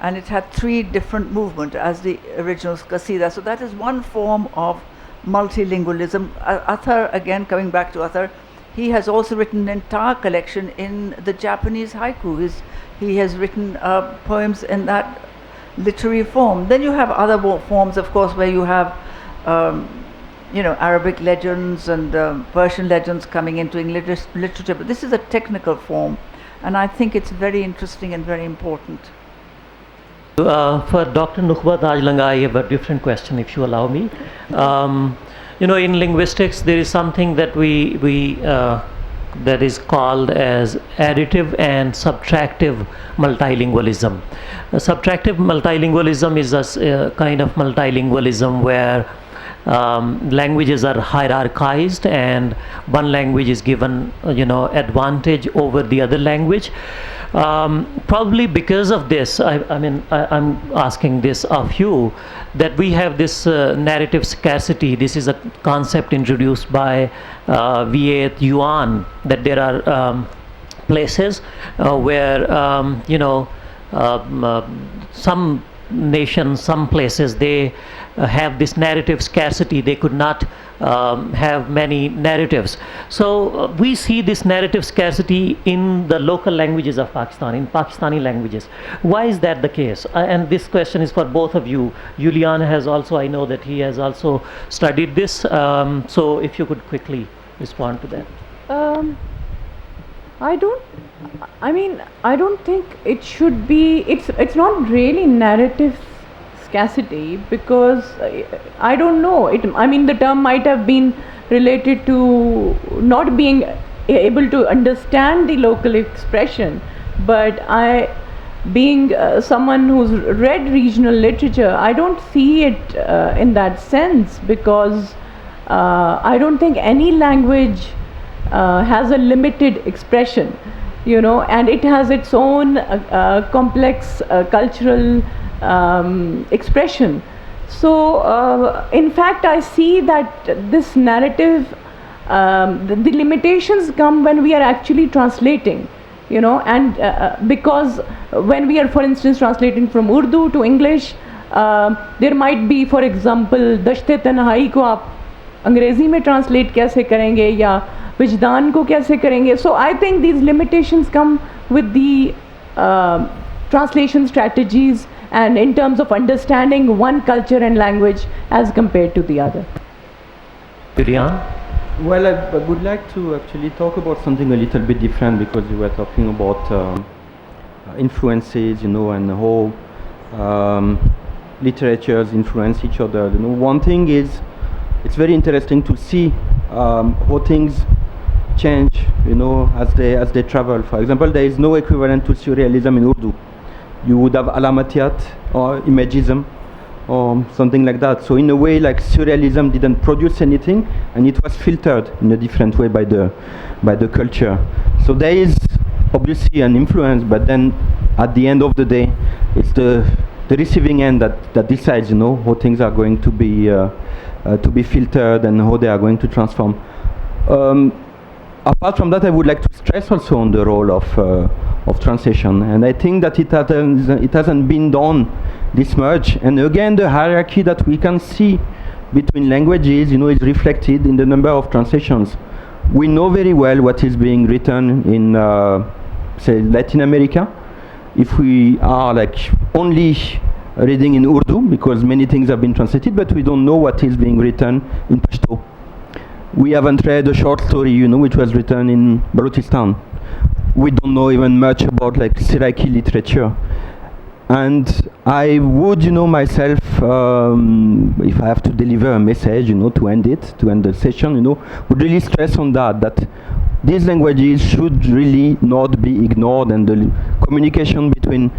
and it had 3 different movements as the original qasida. So that is one form of multilingualism. Athar, again coming back to Athar, he has also written an entire collection in the Japanese haiku. He has written poems in that literary form. Then you have other forms, of course, where you have Arabic legends and Persian legends coming into English literature, but this is a technical form, and I think it's very interesting and very important. For Dr. Nukhbah Langah, I have a different question, if you allow me. In linguistics, there is something that that is called as additive and subtractive multilingualism. Subtractive multilingualism is a kind of multilingualism where languages are hierarchized and one language is given advantage over the other language. Probably because of this, I'm asking this of you, that we have this narrative scarcity. This is a concept introduced by V.A. Yuan, that there are places where some nations, some places, they have this narrative scarcity. They could not have many narratives. So we see this narrative scarcity in the local languages of Pakistan, in Pakistani languages. Why is that the case? And this question is for both of you. Julien has also, I know that he has also studied this. So if you could quickly respond to that. I don't think it should be, it's not really narrative scarcity, because I don't know, the term might have been related to not being able to understand the local expression, but being someone who's read regional literature, I don't see it in that sense, because I don't think any language has a limited expression, and it has its own complex cultural expression. So in fact, I see that this narrative, the limitations come when we are actually translating, and because when we are, for instance, translating from Urdu to English, there might be, for example, Dashte Tanhai ko aap अंग्रेज़ी में translate कैसे करेंगे या विजदान को कैसे करेंगे. So I think these limitations come with the translation strategies and in terms of understanding one culture and language as compared to the other. Julien? Well, I would like to actually talk about something a little bit different, because you were talking about influences, you know, and how literatures influence each other. You know, one thing is, it's very interesting to see how things change, you know, as they travel. For example, there is no equivalent to surrealism in Urdu. You would have alamatiyat or imagism or something like that. So in a way, like, surrealism didn't produce anything, and it was filtered in a different way by the culture. So there is obviously an influence, but then at the end of the day, it's the receiving end that decides, you know, how things are going to be filtered and how they are going to transform. Apart from that, I would like to stress also on the role of translation, and I think that it hasn't been done this much. And again, the hierarchy that we can see between languages, you know, is reflected in the number of translations. We know very well what is being written in, say, Latin America. If we are like only reading in Urdu, because many things have been translated, but we don't know what is being written in Pashto. We haven't read a short story, you know, which was written in Balochistan. We don't know even much about like Seraiki literature. And I would, you know, myself, if I have to deliver a message, you know, to end the session, you know, would really stress on that these languages should really not be ignored, and the communication between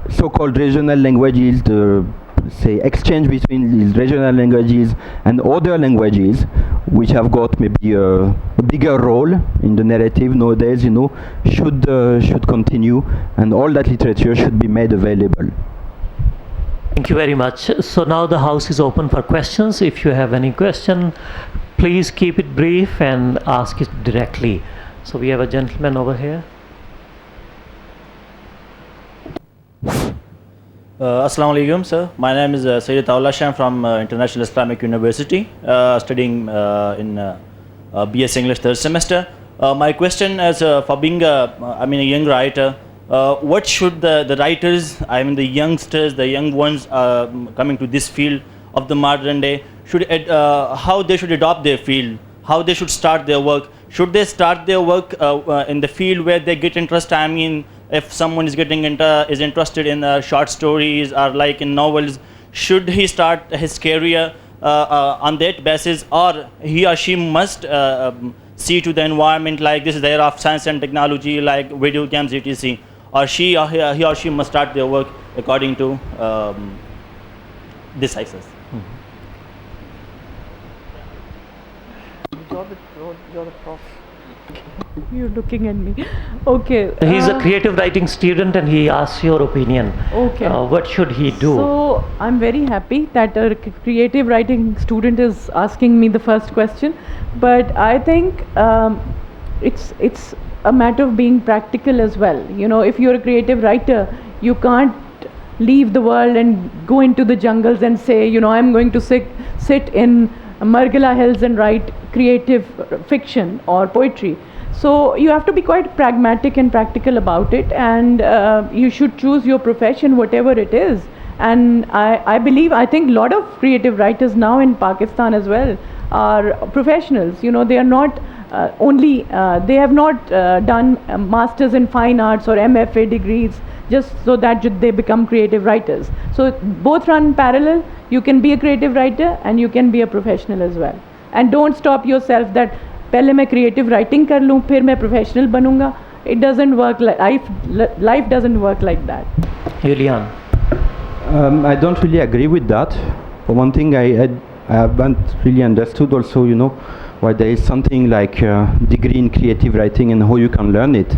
so-called regional languages, the, say, exchange between these regional languages and other languages, which have got maybe a bigger role in the narrative nowadays, you know, should continue, and all that literature should be made available. Thank you very much. So now the house is open for questions. If you have any question, please keep it brief and ask it directly. So we have a gentleman over here. Assalamu alaikum, sir. My name is Sayyid Taullah Sham from International Islamic University, studying in BS English third semester. My question is, for being a young writer, what should the writers, the youngsters, the young ones coming to this field of the modern day, how they should adopt their field, how they should start their work? Should they start their work in the field where they get interest? I mean, if someone is interested in short stories or like in novels, should he start his career on that basis, or he or she must see to the environment, like this is the era of science and technology, like video games, etc., or he or she must start their work according to this access? You're the prof. You're looking at me. Okay. He's a creative writing student and he asks your opinion. Okay. What should he do? So I'm very happy that a creative writing student is asking me the first question, but I think it's a matter of being practical as well. You know, if you're a creative writer, you can't leave the world and go into the jungles and say, you know, I'm going to sit in Margala Hills and write creative fiction or poetry. So you have to be quite pragmatic and practical about it, and you should choose your profession, whatever it is. And I think a lot of creative writers now in Pakistan as well are professionals. You know, they are not they have not done masters in fine arts or MFA degrees just so that they become creative writers. So both run parallel. You can be a creative writer and you can be a professional as well. And don't stop yourself that पहले मैं creative writing कर लूँ फिर मैं professional बनूँगा. It doesn't work like life doesn't work like that. Julien. I don't really agree with that. For one thing, I haven't really understood also, you know, why there is something like a degree in creative writing and how you can learn it.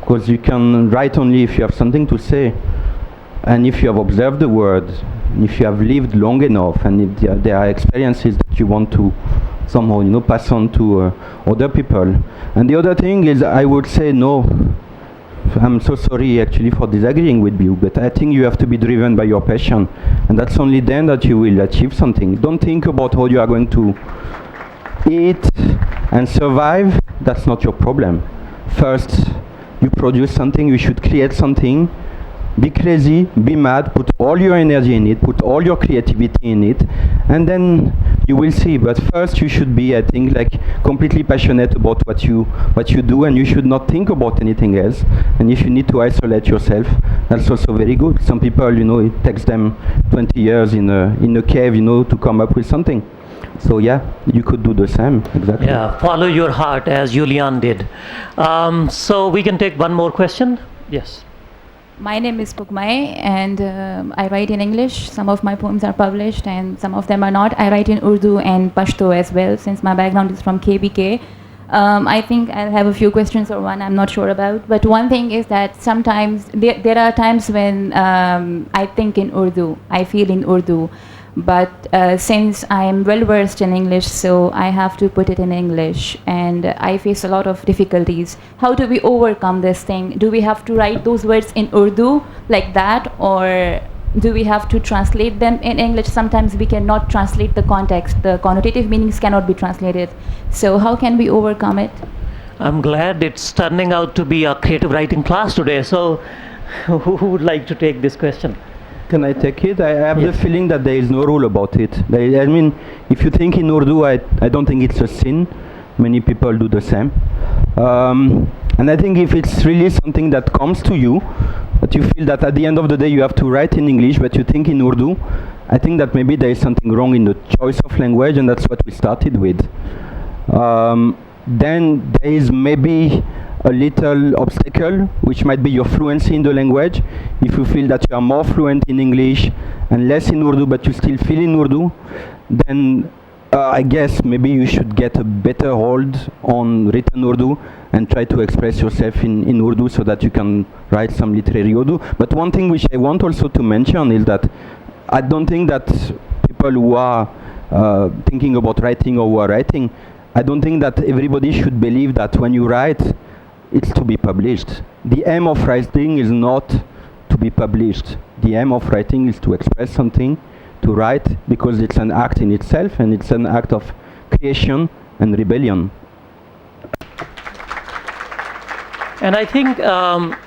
Because you can write only if you have something to say, and if you have observed the word, if you have lived long enough, and if there are experiences that you want to somehow, you know, pass on to other people. And the other thing is, I would say no. I'm so sorry actually for disagreeing with you, but I think you have to be driven by your passion, and that's only then that you will achieve something. Don't think about how you are going to eat and survive, that's not your problem. First, you produce something, you should create something, be crazy, be mad, put all your energy in it, put all your creativity in it, and then you will see. But first you should be, I think, like completely passionate about what you do, and you should not think about anything else. And if you need to isolate yourself, that's also very good. Some people, you know, it takes them 20 years in a cave, you know, to come up with something. So yeah, you could do the same, exactly. Yeah, follow your heart as Julien did. So we can take one more question. Yes. My name is Pukmai, and I write in English. Some of my poems are published and some of them are not. I write in Urdu and Pashto as well, since my background is from KBK. I think I'll have a few questions, or one I'm not sure about. But one thing is that sometimes there are times when I think in Urdu, I feel in Urdu. But since I am well versed in English, so I have to put it in English, and I face a lot of difficulties. How do we overcome this thing? Do we have to write those words in Urdu like that, or do we have to translate them in English? Sometimes we cannot translate the context. The connotative meanings cannot be translated. So how can we overcome it? I'm glad it's turning out to be a creative writing class today. So who would like to take this question? Can I take it? I have the feeling that there is no rule about it. I mean, if you think in Urdu, I don't think it's a sin. Many people do the same. And I think if it's really something that comes to you, that you feel that at the end of the day you have to write in English, but you think in Urdu, I think that maybe there is something wrong in the choice of language, and that's what we started with. Then there is maybe a little obstacle, which might be your fluency in the language. If you feel that you are more fluent in English and less in Urdu, but you still feel in Urdu, then I guess maybe you should get a better hold on written Urdu and try to express yourself in Urdu so that you can write some literary Urdu. But one thing which I want also to mention is that I don't think that people who are thinking about writing or who are writing, I don't think that everybody should believe that when you write, it's to be published. The aim of writing is not to be published. The aim of writing is to express something, to write, because it's an act in itself, and it's an act of creation and rebellion. And I think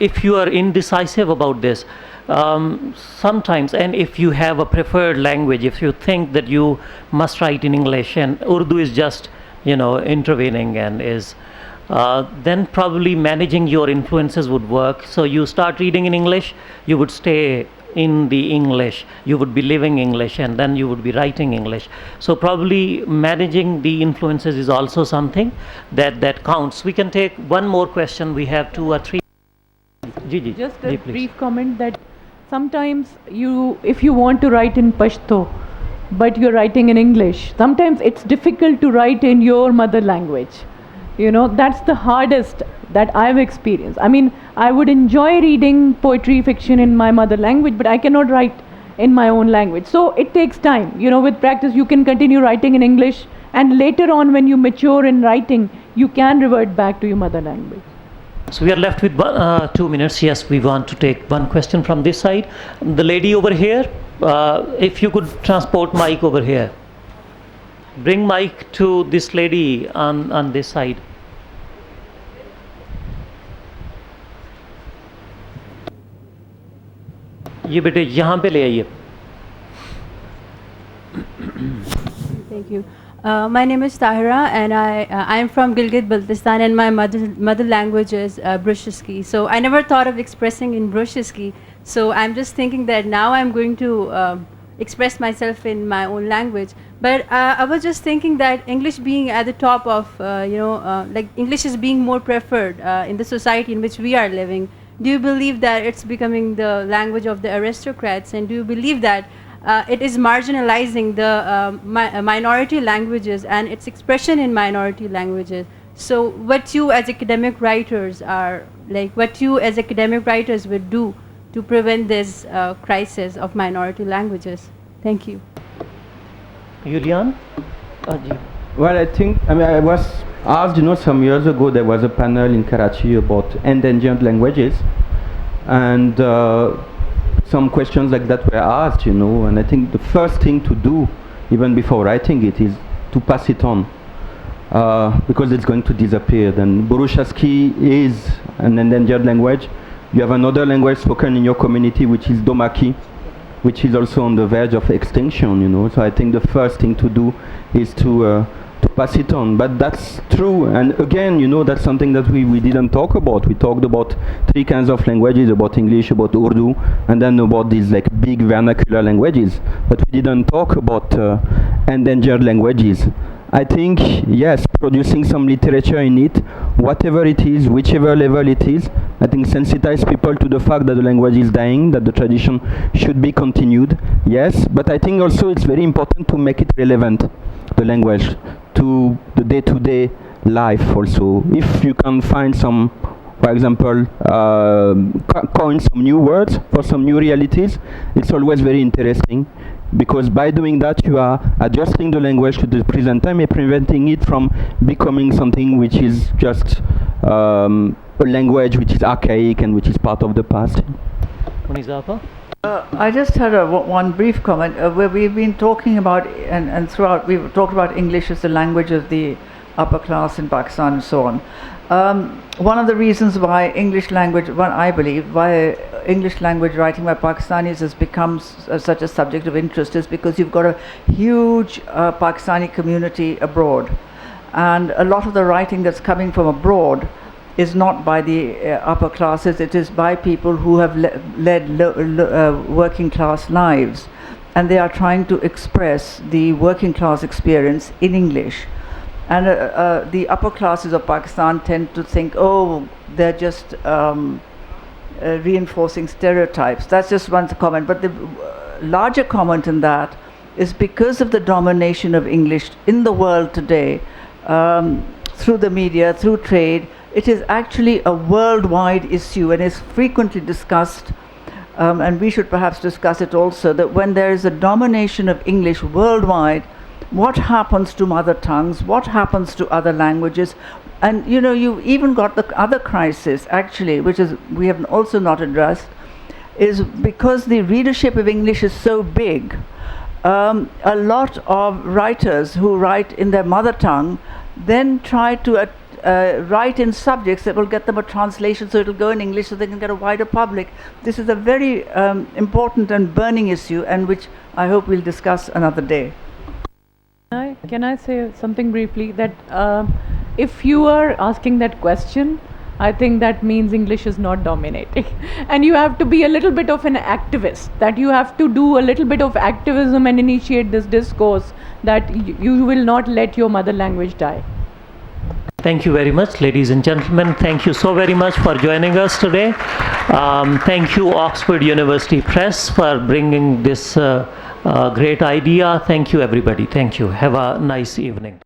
if you are indecisive about this, sometimes, and if you have a preferred language, if you think that you must write in English and Urdu is just, you know, intervening and is, then probably managing your influences would work. So you start reading in English, you would stay in the English, you would be living English, and then you would be writing English. So probably managing the influences is also something that counts. We can take one more question. We have 2 or 3. Gigi, Just a please. brief comment that sometimes if you want to write in Pashto, but you're writing in English, sometimes it's difficult to write in your mother language. You know, that's the hardest that I've experienced. I mean, I would enjoy reading poetry, fiction in my mother language, but I cannot write in my own language. So it takes time. You know, with practice, you can continue writing in English, and later on, when you mature in writing, you can revert back to your mother language. So we are left with 2 minutes. Yes, we want to take one question from this side. The lady over here, if you could transport mic over here. Bring mic to this lady on this side. ये बेटे यहाँ पे ले आइए. Thank you. My name is Tahira, and I am from Gilgit-Baltistan, and my mother language is Brushiski. So I never thought of expressing in Brushiski. So I'm just thinking that now I'm going to express myself in my own language. But I was just thinking that English being at the top of, like English is being more preferred in the society in which we are living. Do you believe that it's becoming the language of the aristocrats? And do you believe that it is marginalizing the minority languages and its expression in minority languages? So what you as academic writers are, like what you as academic writers would do to prevent this crisis of minority languages? Thank you. Julien? Well, I think, I was asked, some years ago there was a panel in Karachi about endangered languages, and some questions like that were asked, and I think the first thing to do, even before writing it, is to pass it on. because it's going to disappear. Then Burushaski is an endangered language. You have another language spoken in your community, which is Domaki, which is also on the verge of extinction, you know. So I think the first thing to do is to pass it on. But that's true, and again, you know, that's something that we didn't talk about. We talked about 3 kinds of languages, about English, about Urdu, and then about these like big vernacular languages. But we didn't talk about endangered languages. I think, yes, producing some literature in it, whatever it is, whichever level it is, I think sensitize people to the fact that the language is dying, that the tradition should be continued, yes, but I think also it's very important to make it relevant, the language, to the day-to-day life also. If you can find some, for example, coin some new words for some new realities, it's always very interesting. Because by doing that, you are adjusting the language to the present time and preventing it from becoming something which is just a language which is archaic and which is part of the past. Muneeza? I just had one brief comment where we've been talking about, and throughout we've talked about English as the language of the upper class in Pakistan and so on. One of the reasons why English language, I believe, why English language writing by Pakistanis has become such a subject of interest is because you've got a huge Pakistani community abroad, and a lot of the writing that's coming from abroad is not by the upper classes, it is by people who have led working class lives, and they are trying to express the working class experience in English. And the upper classes of Pakistan tend to think, oh, they're just reinforcing stereotypes. That's just one comment. But the larger comment in that is because of the domination of English in the world today, through the media, through trade, it is actually a worldwide issue and is frequently discussed, and we should perhaps discuss it also, that when there is a domination of English worldwide, what happens to mother tongues, what happens to other languages? And you know, you've even got the other crisis actually, which is we have also not addressed, is because the readership of English is so big, a lot of writers who write in their mother tongue then try to write in subjects that will get them a translation so it'll go in English so they can get a wider public. This is a very important and burning issue, and which I hope we'll discuss another day. Can I say something briefly? That if you are asking that question, I think that means English is not dominating. And you have to be a little bit of an activist, that you have to do a little bit of activism and initiate this discourse that you will not let your mother language die. Thank you very much, ladies and gentlemen. Thank you so very much for joining us today. Thank you, Oxford University Press, for bringing this great idea. Thank you, everybody. Thank you. Have a nice evening.